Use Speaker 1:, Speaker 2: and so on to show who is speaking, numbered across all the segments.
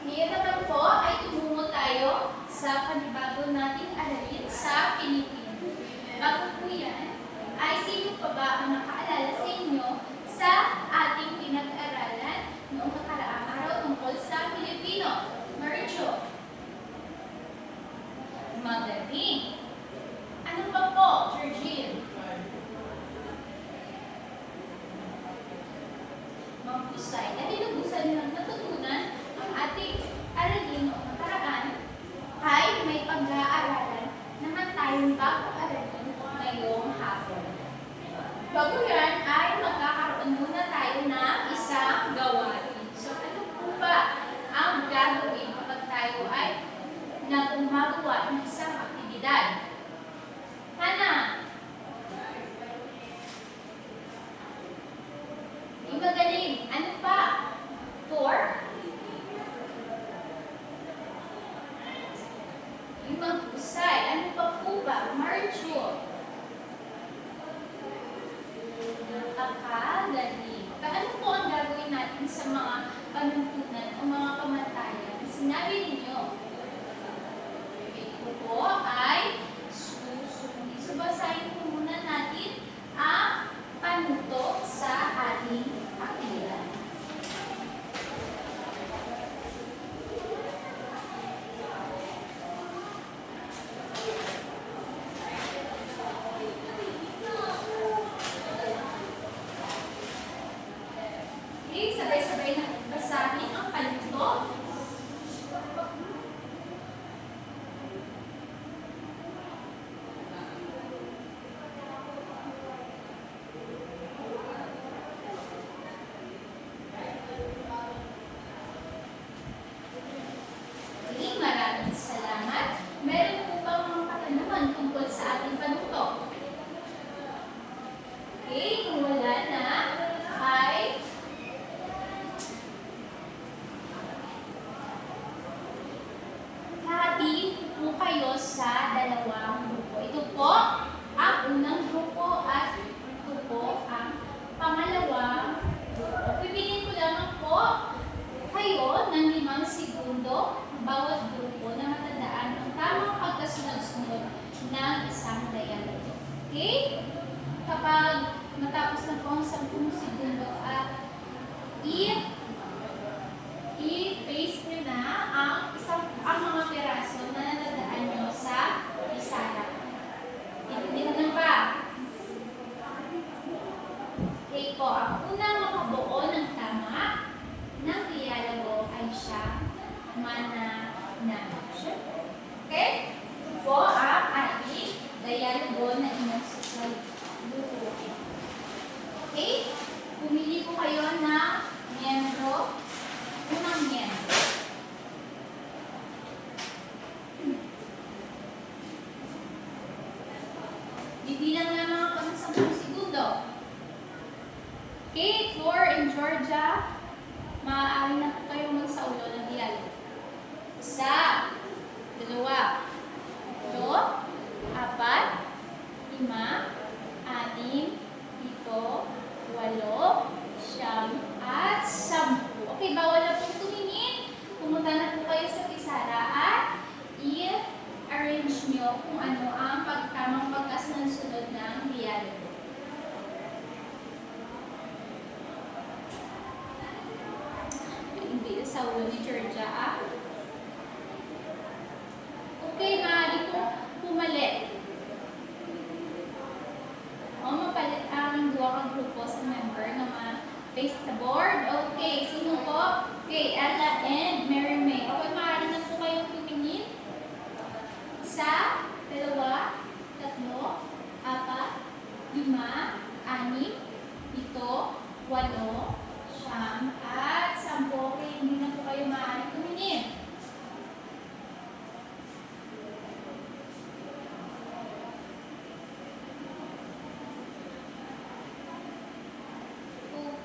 Speaker 1: Ngayon naman po ay tumungo tayo sa panibago nating aralin sa Pilipino. Bago po yan, ay sino pa ba ang nakaalala sa inyo sa ating pinag-aralan noong nakaraang araw tungkol sa Pilipino? Maricho. Magaling. Ano pa po, Georgine? Mahusay. Dahil lubusan nilang natutunan ang ating aralin noong nakaraan ay may pag-aaralan naman tayong bagong aralin ngayong hapon. Bago yan ay magkakaroon muna tayo ng isang gawain. So ano po ba ang gagawin kapag tayo ay nagumagawa ng isang aktibidad? Hana? Yung magaling. Ano pa? Tour? Yung maghusay. Ano pa po ba? Marcho. Napakagaling. Ano po ang gagawin natin sa mga panuntunan o mga kamantayan na sinabi ninyo? Ito po ay susunod. So, basahin po muna natin ang panuto sa ating aktibidad. Okay, sabay-sabay na basahin ang panuto. Maraming salamat. Meron po bang mga katanungan tungkol sa ating panuto? Okay, kung wala na, ay hahatiin po kayo sa dalawang grupo. Ito po ang unang grupo at ito po ang pangalawang grupo. Pipiliin ko lamang po kayo ng 5 segundo bawat grupo na matandaan ang tamang pagkasunod-sunod ng isang dialogo. Okay? Kapag matapos na po ang 10 segundo at i-paste nyo na ang mga piraso na natandaan nyo sa isara. Intindihan ba? Okay po, ang unang makabuo ng tama ng dialogo ay siya mananalo. Okay? Ito po ang ating dialogo na inyong susunod. Okay? Pumili po kayo ng miyembro. Unang miyembro. Bibilang lamang ako ng 10 segundo. Okay, Flor and Georgia, maaari na po kayong magsaulo ng dialogo. 1, 2, 3, 4, 5, 6, 7, 8, 9, 8, 10. Okay, bawal na pong tumingin. Pumunta na po kayo sa pisara at i-arrange nyo kung ano ang tamang pagkasunod ng dialogo. Hindi sa ulo ni Georgia, Okay, maaari po pumalit. O mapalit ang duwa kang grupo sa member na ma-paste sa board. Okay, sino po? Okay, Ella and Mary May. Okay, maaari na po kayong tumingin. 1, 2, 3, 4, 5, 6, 7, 8, 9, 10. Okay, hindi na po kayo maaari tumingin.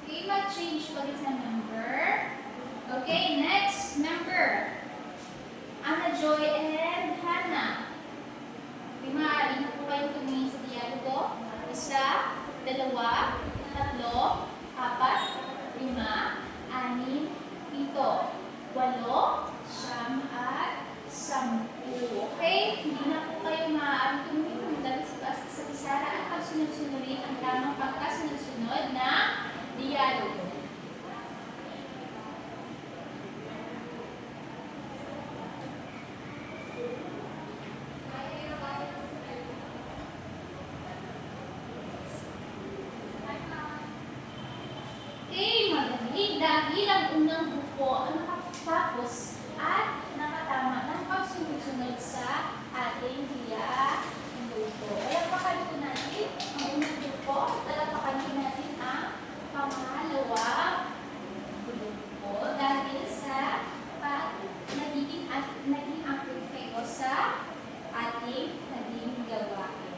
Speaker 1: Okay, mag-change pa rin sa number. Okay, next number. Anna Joy and Hannah. Okay, maaari na po kayong tumingin sa dialogo. 1, 2, 3, 4, 5, Okay, dahil ang unang grupo ang nakatapos at nakatama ng pagsunod-sunod sa ating hiya grupo. Palakpakan po natin ang unang grupo. Palakpakan po natin ang pangalawang grupo dahil sa naging active kayo sa ating naging gawain.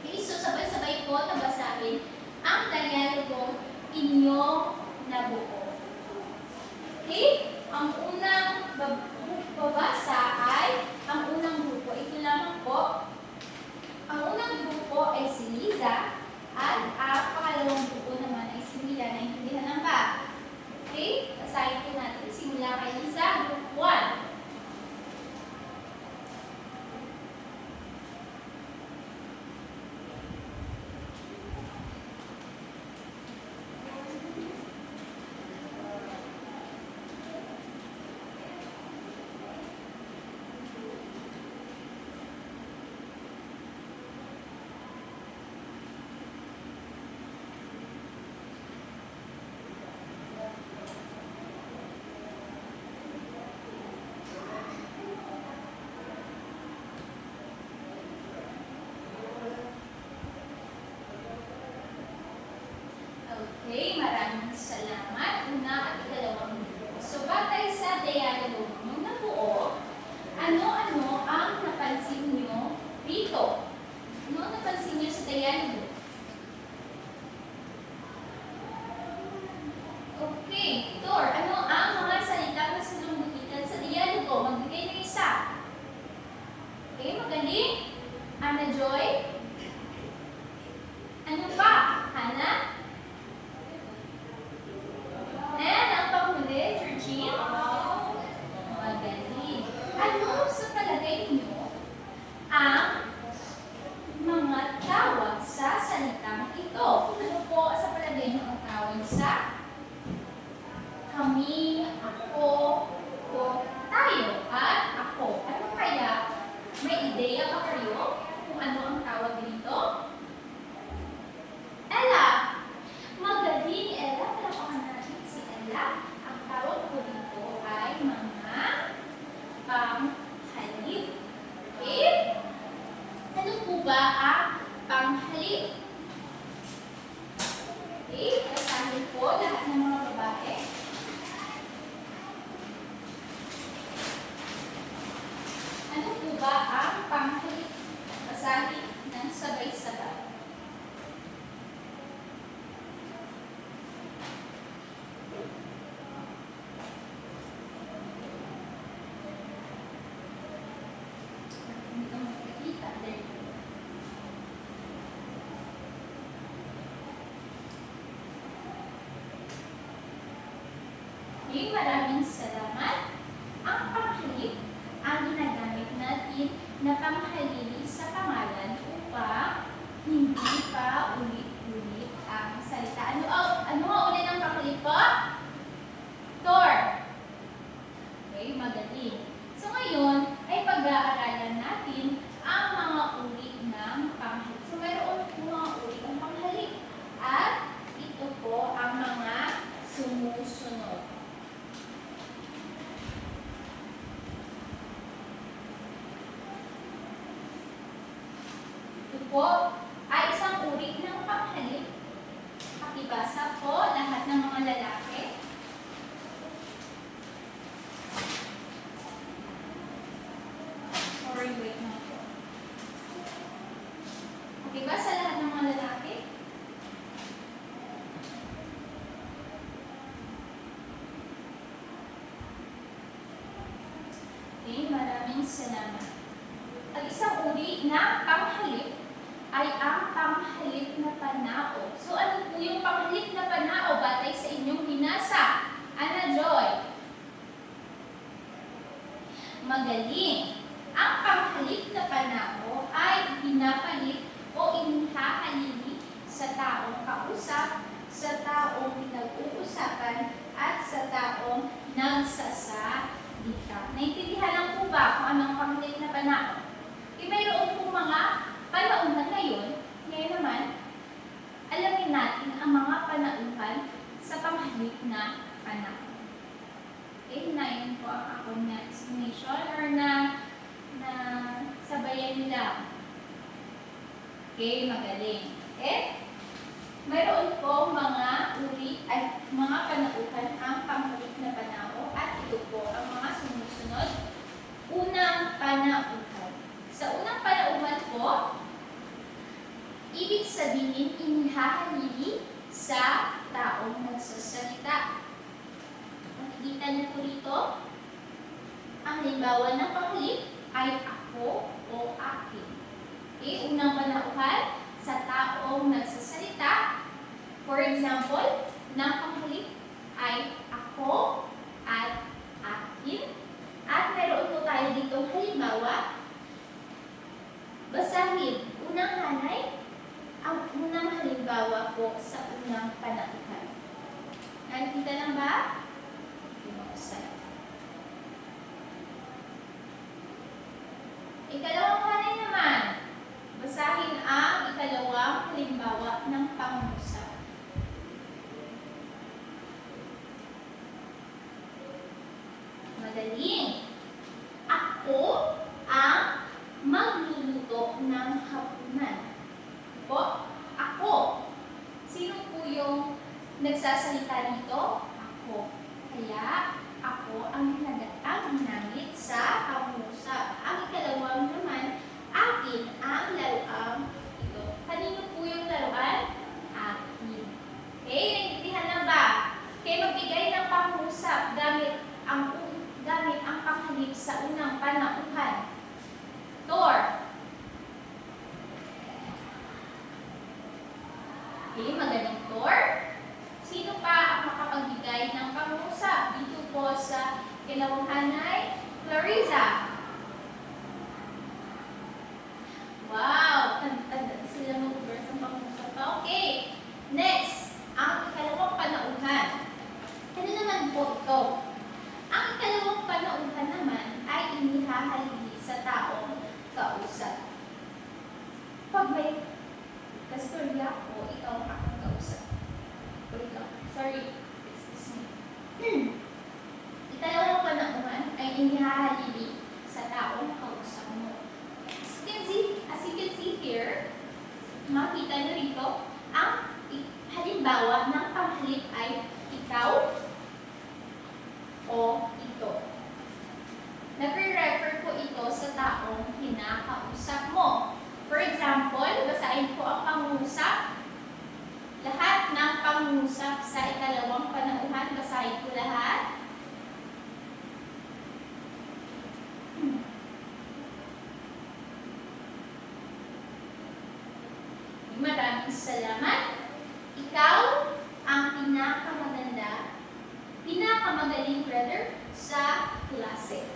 Speaker 1: Okay, so sabay-sabay po nabasahin ang dialogong inyong nabuo. Okay? Ang unang babasa ay ang unang grupo. Ito lamang po. Ang unang grupo ay si Liza at ang pangalawang grupo naman ay si Mila. Naintindihan lang ba? Okay? Basahin po natin. Simula kay Liza, group 1. Okay, maraming salamat. Una at ikalawang grupo. So, batay sa dialogo nyo nabuo, ano-ano ang napansin nyo rito? Ano ang napansin nyo sa dialogo? Okay, Tor, ano ang mga salitang nasalunggutan sa dialogo? Magbigay ng isa. Okay, magaling. Ana Joy? Ano pa? Hana? Ang panghuli, Georgine? Magaling. Ano sa palagay niyo ang mga tawag sa salitang ito? Ano po sa palagay niyo ang tawag sa kami, ako, ko, tayo, at ako? Ano kaya? May ideya ba kayo kung ano ang tawag dito? Ella! Magaling, Ella. Palapakan natin si Ella. Ang tawag po dito ay mga panghalip. Okay? Ano po ba ang panghalip? Okay? Basahin po lahat ng mga babae. Ano po ba ang panghalip? Basahin ng sabay-sabay. Okay, maraming salamat. Ang panghalip ang ginagamit natin na panghalili sa pangalan upang hindi pa ulit-ulit ang salita. Ano ang ulit ang panghalip po? Tor. Okay, magaling. So ngayon ay pag-aaralan natin ang mga uri ng panghalip. So mayroon po mga uri ng panghalip. At ito po ang mga sumusunod. Ito po ay isang uri ng panghalip. Pakibasa po lahat ng mga lalaki. Sorry, wait na po. Pakibasa lahat ng mga lalaki. Okay, maraming salamat. Ang isang uri ng panghalip ay ang panghalip na panao. So ano po yung panghalip na panao batay sa inyong binasa? Ana Joy? Magaling. Ang panghalip na panao ay pinapalit o inihahalili sa taong kausap, sa taong nag-uusapan, at sa taong nagsasalita. Naintindihan lang po ba kung anong panghalip na panao? Mayroon pong mga panauhan ngayon naman, alamin natin ang mga panauhan sa panghalip na panahon. Okay, hinayin po ang akong na explanation or na sabayan nila. Okay, magaling. Mayroon po mga mga panauhan ang panghalip na panahon at ito po ang mga sumusunod. Unang panauhan. Sa unang panauhan po, ibig sabihin inihahalili sa taong nagsasalita. Makikita niyo po rito, ang halimbawa ng panghalip ay ako o akin. Okay, unang panauhan sa taong nagsasalita. For example, ng panghalip ay ako at akin. At meron po tayo dito halimbawa. Basahin. Unang hanay, ang unang halimbawa po sa unang panauhan. Nakikita lang ba? Ikalawang hanay naman. Basahin ang ikalawang halimbawa ng pangungusap. Madaling. Ako ang magluluto ng hapunan. Po, ako. Sino po yung nagsasalita dito? Ako. Kaya, ako ang ginamit sa pangungusap. Ang ikalawang naman, akin ang laruan ito. Kanino po yung laruan? Akin. Okay, naintindihan na ba? Okay, magbigay ng pangungusap gamit ang panghalip sa unang panauhan. Tor. Okay, magaling Tor. Sino pa ang makapagbigay ng pangungusap? Dito po sa ikalawang hanay, Clarissa. Wow! Tanda sila mag-verse ng pangungusap. Okay. Next, ang ikalawang panauhan. Ano naman po ito? Ang ikalawang panauhan naman ay inihahalili sa taong kausap. Pag may kastorya po, ikaw ang aking kausap. Wait lang. Sorry. Excuse me. Ikalawang panauhan ay inihahalili sa taong kausap mo. As you can see here, makita nyo rito, ang halimbawa ng panghalip ay ikaw o ito. Nagre-refer po ito sa taong kinakausap mo. For example, basahin po ang pangungusap. Lahat ng pangungusap sa ikalawang panauhan, basahin po lahat. Maraming salamat. Ikaw ang pinakamagaling brother sa klase.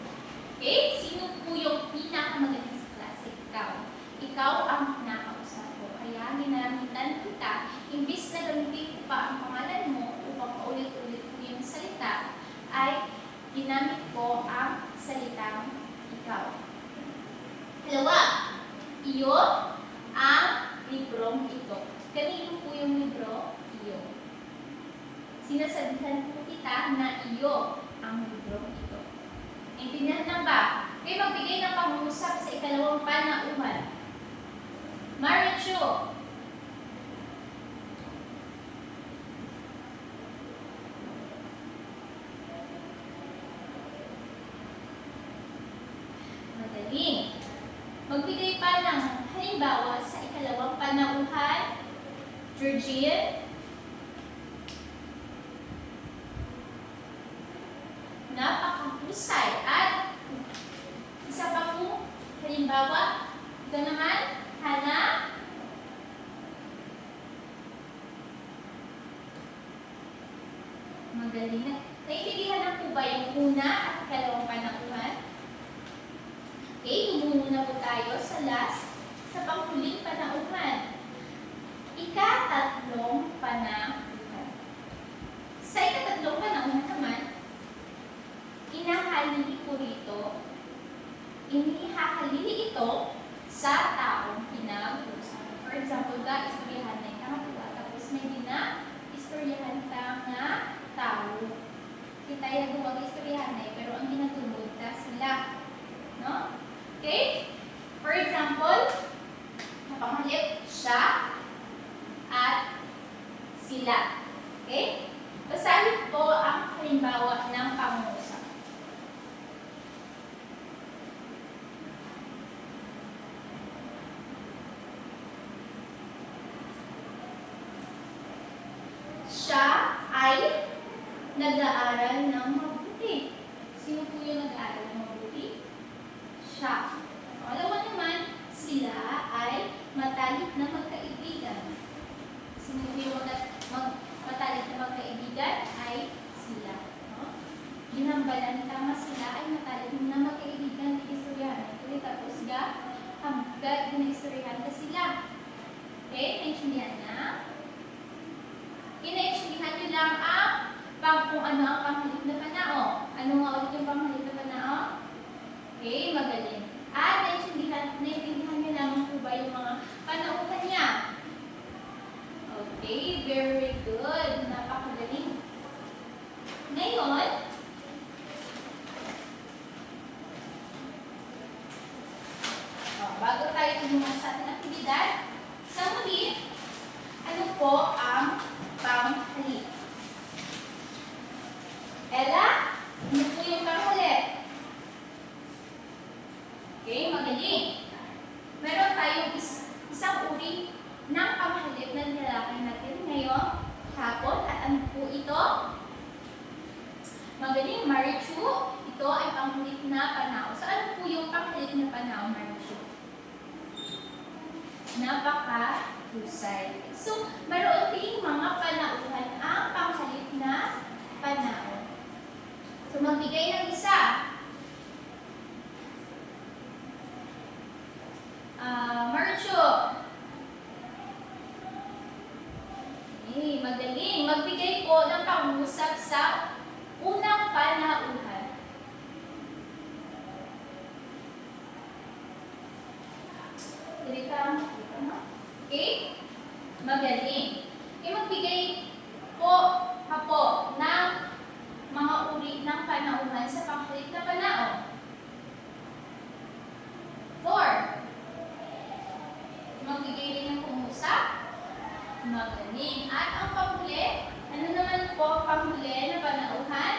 Speaker 1: Okay? Sino po yung pinakamagaling sa klase? Ikaw. Ikaw ang kinakausap ko. Kaya ginamitan kita, imbis na gamitin ko pa ang pangalan mo upang paulit-ulit ko yung salita, ay ginamit ko ang salitang ikaw. Dalawa, iyo ang librong ito. Kanino po yung libro? Iyo. Sinasabihan po kita na iyo ang librong ito. Intindihan na ba? Okay, magbigay ng pangungusap sa ikalawang panauhan. Marichu. Magaling. Magbigay pa ng halimbawa sa ikalawang panauhan. Georgine. Napakahusay. At isa pa po, halimbawa, ito naman, Hana. Magaling na. Naiintindihan na po ba yung una at ikalawang panauhan? Okay, muna po tayo sa last, sa panghuling panauhan. Ikatatlong panauhan. Sa ikatatlong panauhan naman, inihahalili ito sa taong pinag-uusapan. For example, istoryahan na yung nakatuwa, tapos may istoryahan ka nga Kaya nagawag istoryahanay, pero ang ginatulog na sila. No? Okay? For example, napangalip siya at sila. Okay? Basahin po ang halimbawa ng pangungusap. Siya ay nag-aaral ng mabuti. Sino po yung nag-aaral ng mabuti? Siya. Pangalawa naman, sila ay matalik na magkaibigan. Sino po yung matalik na magkaibigan? Ay sila. No? Ginambalan tama sila ay matalik na magkaibigan ng istoryahan. Ito tapos hanggang ginaistoryahan ka sila. Okay? Naintindihan na? Kinaintindihan nyo lang kung ano ang panghalip na panao. Ano nga ulit yung panghalip na panao? Okay, magaling. At naintindihan nyo lang po ba yung mga panauhan niya? Okay, very good. Napakagaling. Ngayon, bago tayo tumuha sa ating aktibidad, sa muli, ano po ang panghalip? Ella, ano po yung panghalip? Okay, magaling. Meron tayong isang uri ng panghalip na nilalakay natin ngayong hapon. At ano po ito? Magaling, Marichu. Ito ay panghalip na panao. So, ano po yung panghalip na panao, Marichu? Napaka-husay. So, meron ding mga panauhan ang panghalip na panao. So, magbigay ng isa. Marcho. Okay, magaling. Magbigay po ng pangusap sa unang panauhan. Okay? Magaling. Magbigay po ng mga uri ng panauhan sa panghalip na panao. 4. Magbigay rin ng pangusap. Magaling. At ang panghuli, ano naman po panghuli na panauhan?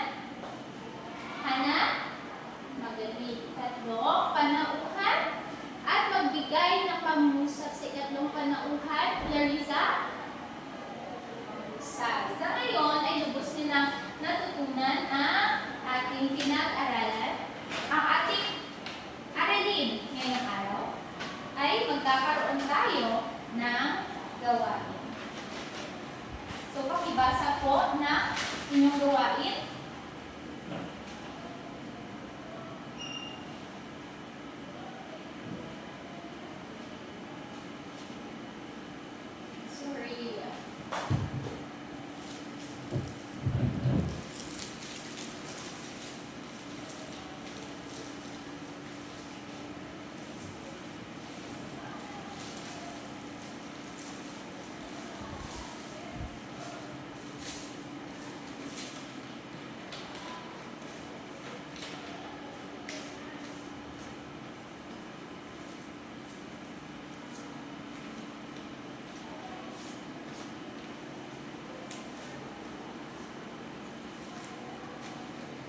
Speaker 1: Hana? Magaling. 3, panauhan. At magbigay ng pangusap sa ikatlong panauhan, Clarissa? Sa ngayon ay lubos nilang natutunan ang ating pinag-aralan. Ang ating aralin ngayong araw ay magkakaroon tayo ng gawain. So, pakibasa po na inyong gawain. Sorry.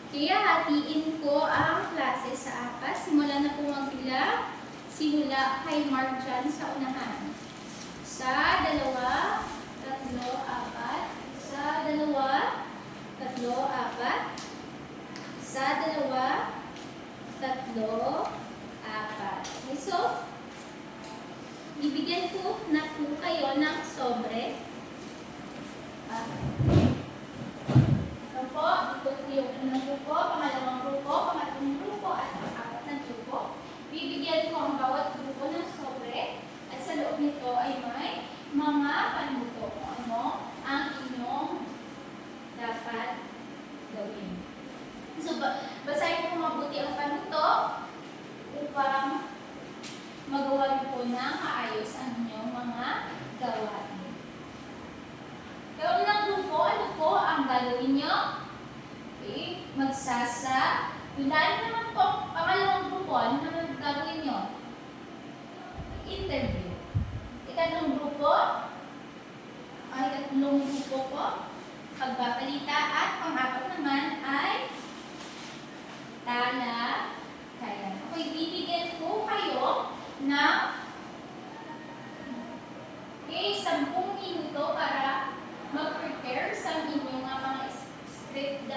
Speaker 1: Kaya hatiin ko ang klase sa apas. Simula na po magbilang. Simula kay Mark dyan sa unahan. 1, 2, 3, 4. 1, 2, 3, 4. 1, 2, 3, 4. Okay, so, bibigyan ko na po kayo ng sobre. Ito po, ito po yung unang grupo, pangalawang grupo, pangatlong grupo, at pang-apat na grupo. Bibigyan ko ang bawat grupo ng sobre. At sa loob nito ay may mga panuto kung ano ang inyong dapat gawin. So, basahin po mabuti ang panuto upang magawa niyo po ng maayos ang inyong mga gawain. Kaya unang grupo, ano po ang gagawin nyo? Okay. magsasa. Tandaan naman po, pangalawang grupo, ano naman gagawin nyo? Interview. Ikatlong grupo po, pagbabalita. At pang-apat naman ay talakayan. Okay, bibigyan ko kayo ng 10 minuto para mag-prepare sa inyong mga script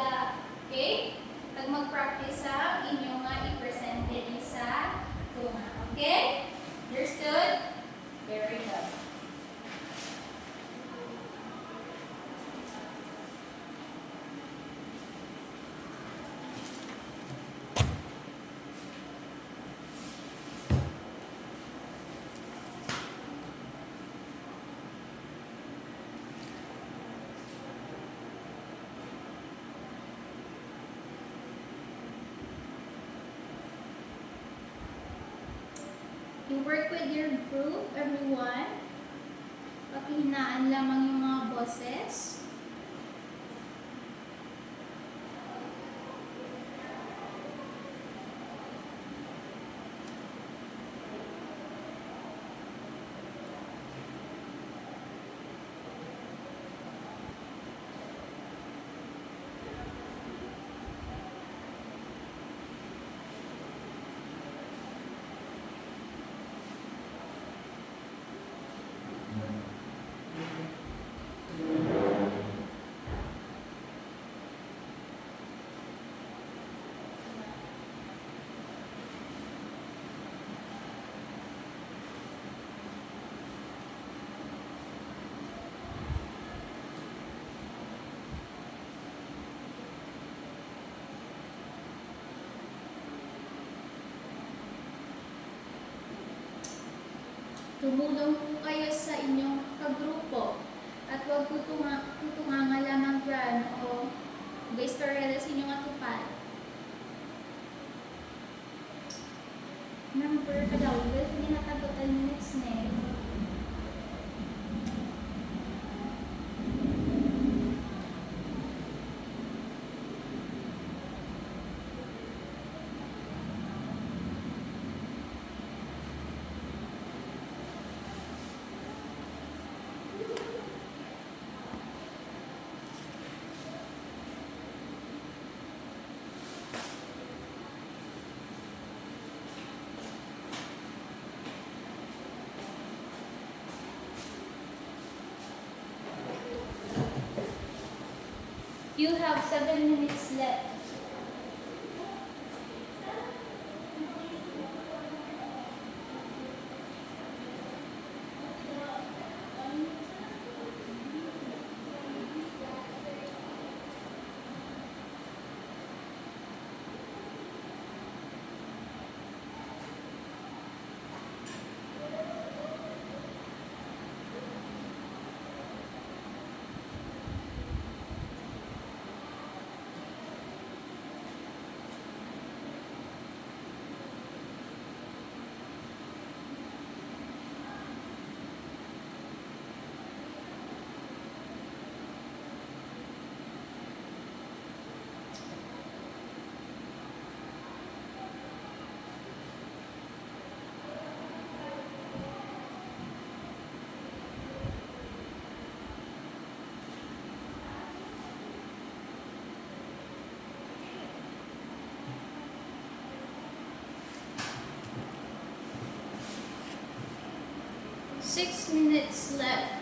Speaker 1: okay? Pag mag-practice sa inyong i-present din sa tunga. Okay? Understood? Very good. You work with your group, everyone. Pakihinaan lamang yung mga boses. Tumulong po kayo sa inyong kagrupo at huwag tutunganga lamang dyan o mag-istorya sa inyong atupad. Number ka daw, hindi nakagutan minutes na eh. You have 7 minutes left. Six minutes left.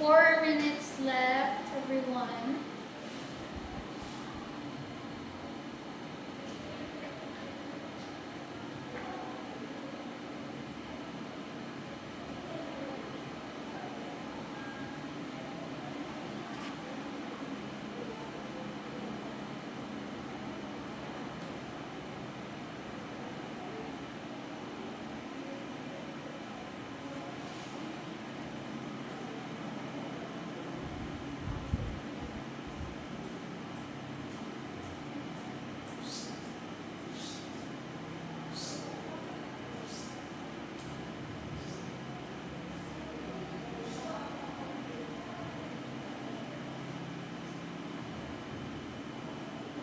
Speaker 1: 4 minutes left, everyone.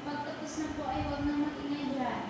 Speaker 1: Pagtapos na po ay huwag nang mag-ingay dyan.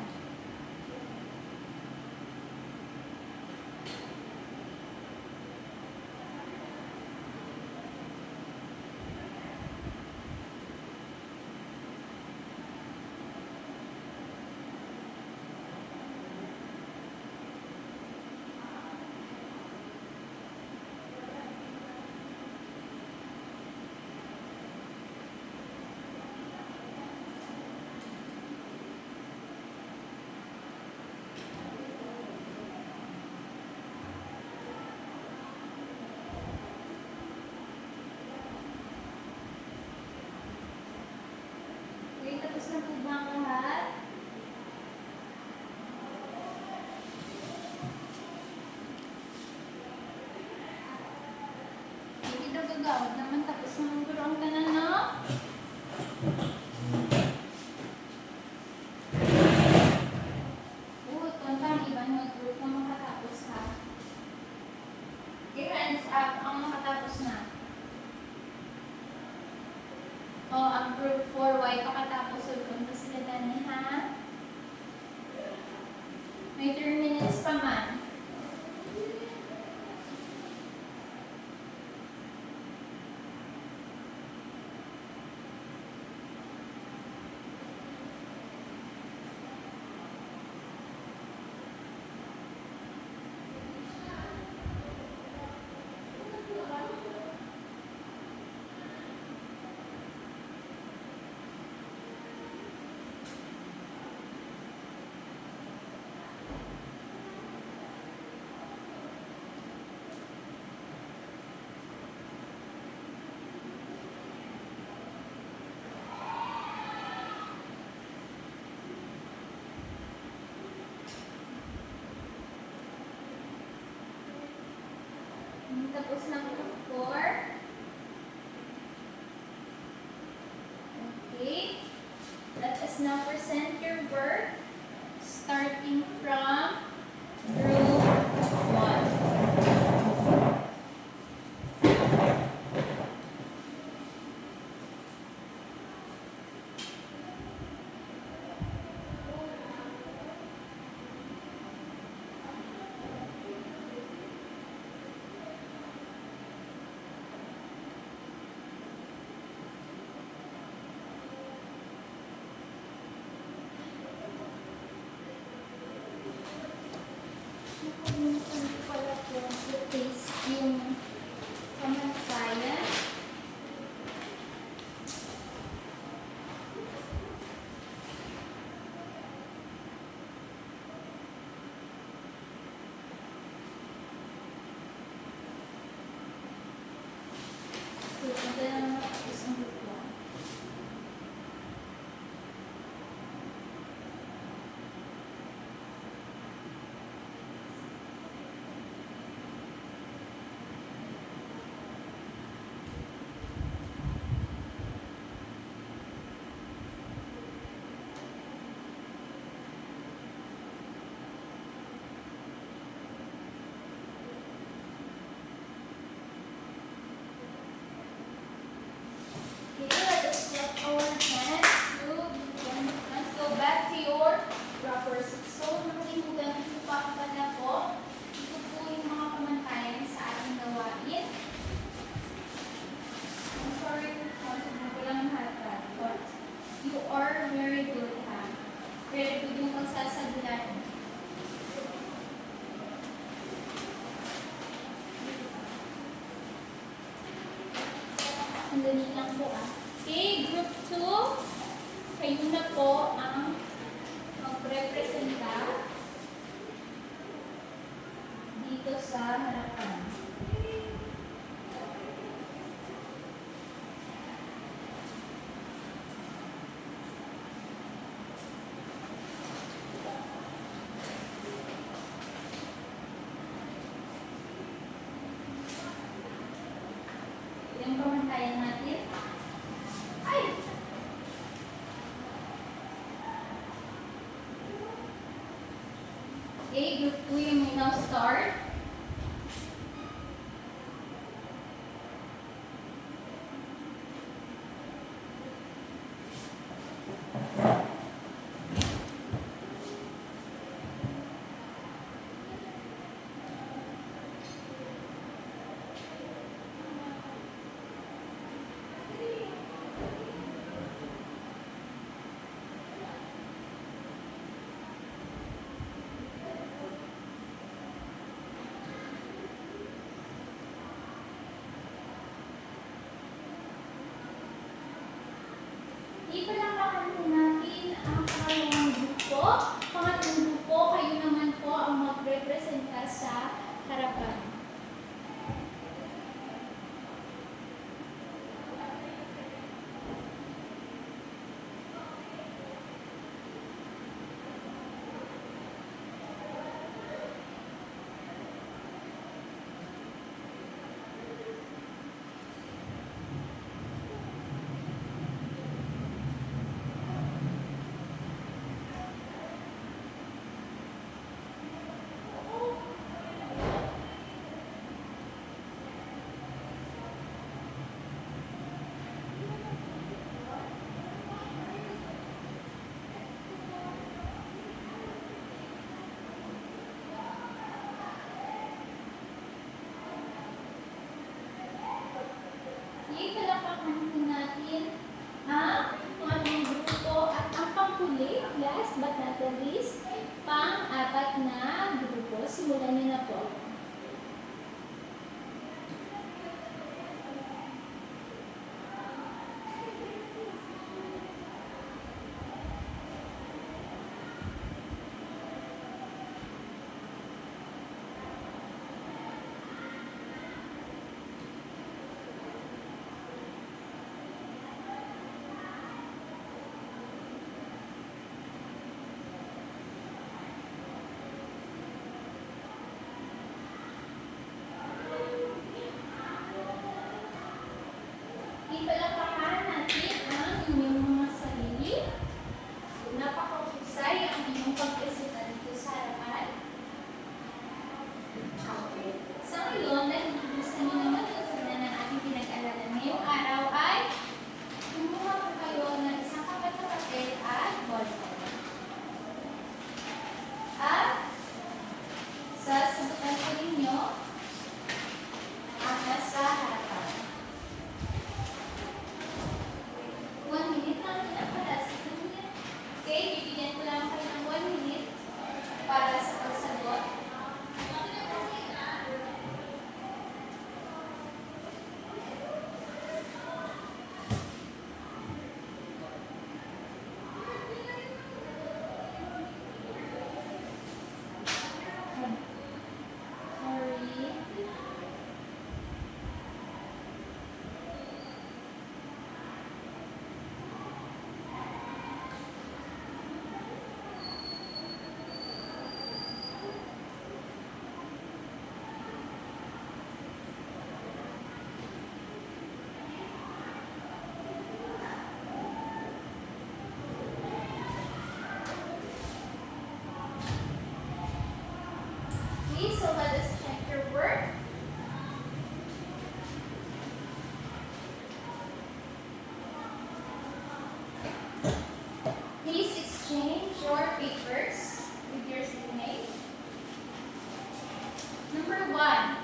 Speaker 1: Okay, tapos na po ba ang lahat? Hindi daw gagawad naman, tapos na magkaroon ka na, no? Tontang ibang mag-group na makatapos, ha? Okay, hands up ang makatapos na. Ang group 4Y pakatapos punta sila dani, ha? May 3 minutes pa man. Tapos na group 4. Okay. Let us now present your work starting from group 1. Pala po i-paste yung kamantayan. So, punta na naman ako sa group 1. Ang dali lang po ah. Okay, group 2. Kayo na po ang magrepresenta dito sa harapan. Yung pamantayan natin. Ay! Okay, group 2 you may now start. Ipalakpakan po natin ang pangalawang grupo. Pangatlong grupo, kayo naman po ang magrepresenta sa harapan. Ipalakpakan po natin ang pangalawang grupo at ang panghuli, last but not the least, pang-apat na grupo. Simulan niyo na po. Ipalakpakan natin ang inyong mga sarili. Napakahusay ang inyong pagpresenta dito sa harapan. Sa ngayon, dahil gusto niyo naman tutunan ng ating pinag-aralan ngayong araw ay kumuha po kayo ng isang kapat na papel at ballpen. At sasagutan po ninyo ang nasa harapan. 1 minute lang pinapalas. Okay, bibigyan ko lang kayo ng 1 minute para sa pagsagot. Sorry. Okay, so let us check your work. Please exchange your papers with your seatmate. Number 1.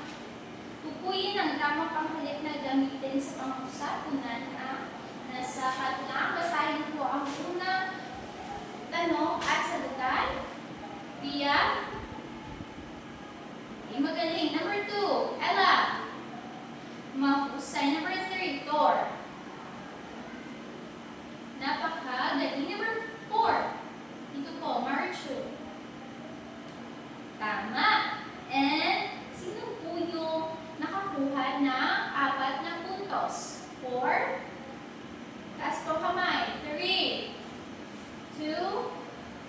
Speaker 1: Tukuyin ang tamang panghalit na gamitin sa pangusap-unan na nasa katlang. Basahin po ang unang tanong at sagutan. Pia? Okay, magaling. Number 2. Ella? Mahusay Husay. Number 3, door. Napakadali. Number 4. Dito po, Marchu. Tama. And sino po yung nakakuha ng 4 na puntos? 4. Taas po kamay. 3, 2,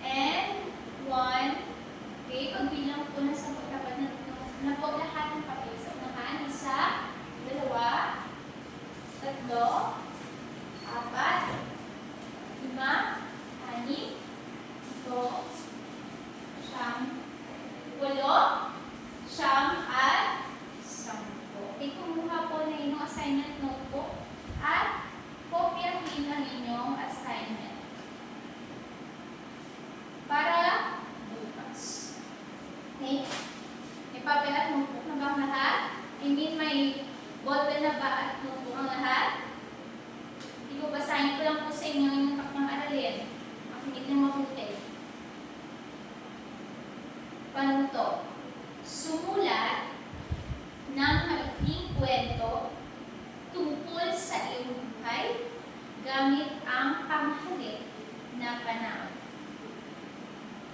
Speaker 1: and 1. Okay, pagbilang po na sa dapat na po lahat ng papel sa unahan. 1, 2, 3, 4, 5, 6, 7, 8, 9, 10, 10. Okay, kumuha po na inyong assignment notebook at kopyahin ang inyong assignment para bukas. Okay? May papel at notebook na ba ang lahat? I mean, may ballpen na ba at notebook ang lahat? Hindi ko basahin ko lang po sa inyo yung takmang aralin. Makinig na mabuti. Panuto. Sumulat ng maikling kwento tungkol sa iyong buhay gamit ang panghalip na panahon.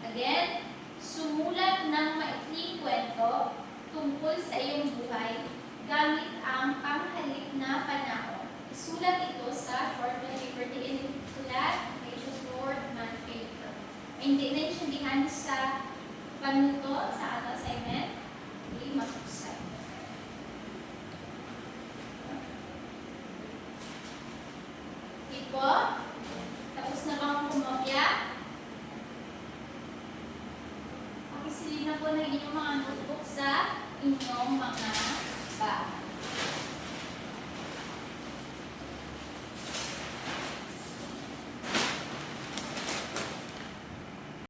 Speaker 1: Again, sumulat ng maikling kwento tungkol sa iyong buhay gamit ang panghalip na panahon. Isulat ito sa short bond paper. Sulat, medyo short bond paper. Hindi na isindihan sa panuto sa ating assignment. Hindi magsasay. Tipo, tapos na bang kumopya? Pakisilin na po ng inyong mga notebook sa inyong